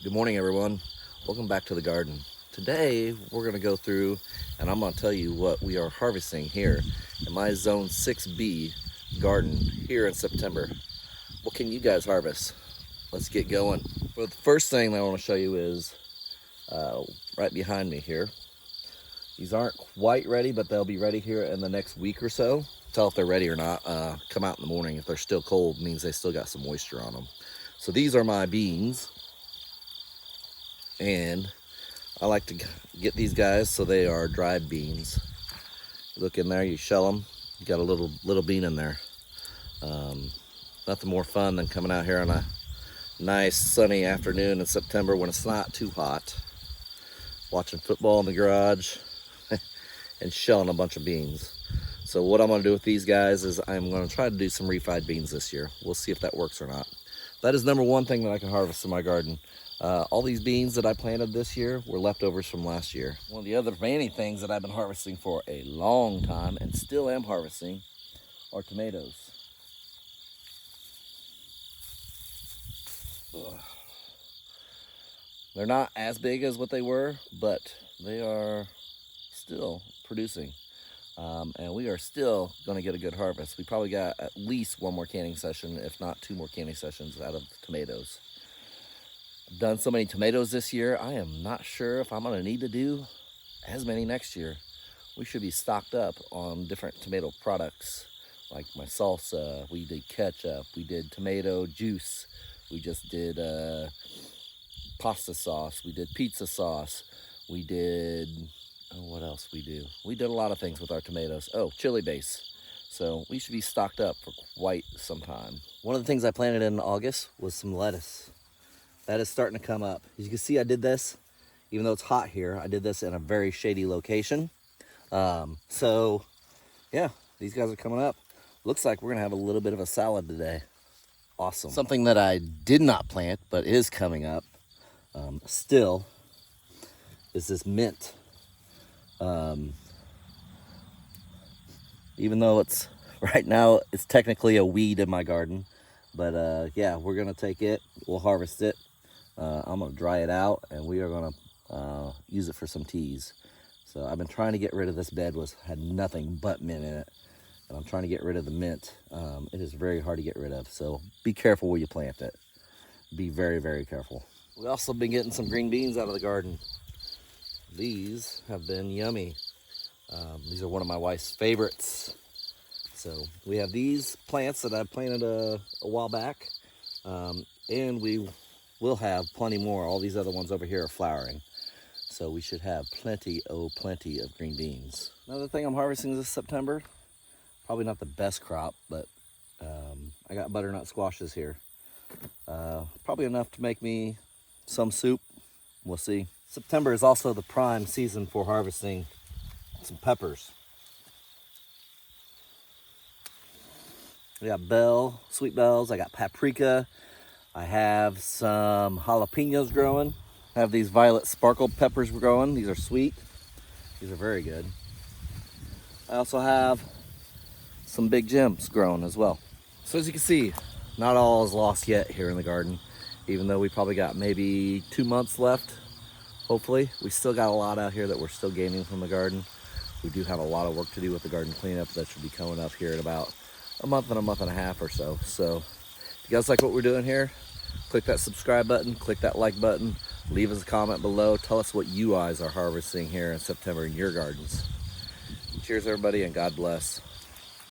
Good morning, everyone. Welcome back to the garden. Today, we're going to go through and I'm going to tell you what we are harvesting here in my Zone 6B garden here in September. What can you guys harvest? Let's get going. Well, the first thing that I want to show you is right behind me here. These aren't quite ready, but they'll be ready here in the next week or so. Tell if they're ready or not. Come out in the morning. If they're still cold, it means they still got some moisture on them. So these are my beans. And I like to get these guys so they are dried beans. Look in there, you shell them, you got a little bean in there. Nothing more fun than coming out here on a nice sunny afternoon in September when it's not too hot, watching football in the garage and shelling a bunch of beans. So what I'm going to do with these guys is I'm going to try to do some refried beans this year. We'll see if that works or not. That is number one thing that I can harvest in my garden. All these beans that I planted this year were leftovers from last year. One of the other many things that I've been harvesting for a long time and still am harvesting are tomatoes. Ugh. They're not as big as what they were, but they are still producing. And we are still going to get a good harvest. We probably got at least one more canning session, if not two more canning sessions out of tomatoes. I've done so many tomatoes this year, I am not sure if I'm going to need to do as many next year. We should be stocked up on different tomato products, like my salsa, we did ketchup, we did tomato juice, we just did pasta sauce, we did pizza sauce, we did, what else we do? We did a lot of things with our tomatoes. Oh, chili base. So we should be stocked up for quite some time. One of the things I planted in August was some lettuce. That is starting to come up. As you can see, I did this, even though it's hot here, I did this in a very shady location. So yeah, these guys are coming up. Looks like we're gonna have a little bit of a salad today. Awesome. Something that I did not plant, but is coming up still, is this mint. Even though it's, right now, it's technically a weed in my garden, but yeah, we're gonna take it, we'll harvest it. I'm gonna dry it out and we are gonna use it for some teas. So I've been trying to get rid of this bed, had nothing but mint in it. And I'm trying to get rid of the mint. It is very hard to get rid of. So be careful where you plant it. Be very, very careful. We've also been getting some green beans out of the garden. These have been yummy. These are one of my wife's favorites. So we have these plants that I planted a while back. And we will have plenty more. All these other ones over here are flowering. So we should have plenty of green beans. Another thing I'm harvesting this September, probably not the best crop, but I got butternut squashes here. Probably enough to make me some soup. We'll see. September is also the prime season for harvesting some peppers. We got sweet bells, I got paprika. I have some jalapenos growing. I have these violet sparkle peppers growing. These are sweet. These are very good. I also have some big gems growing as well. So as you can see, not all is lost yet here in the garden, even though we probably got maybe 2 months left. Hopefully, we still got a lot out here that we're still gaining from the garden. We do have a lot of work to do with the garden cleanup that should be coming up here in about a month and a half or so. So if you guys like what we're doing here, click that subscribe button, click that like button, leave us a comment below. Tell us what you guys are harvesting here in September in your gardens. Cheers, everybody, and God bless.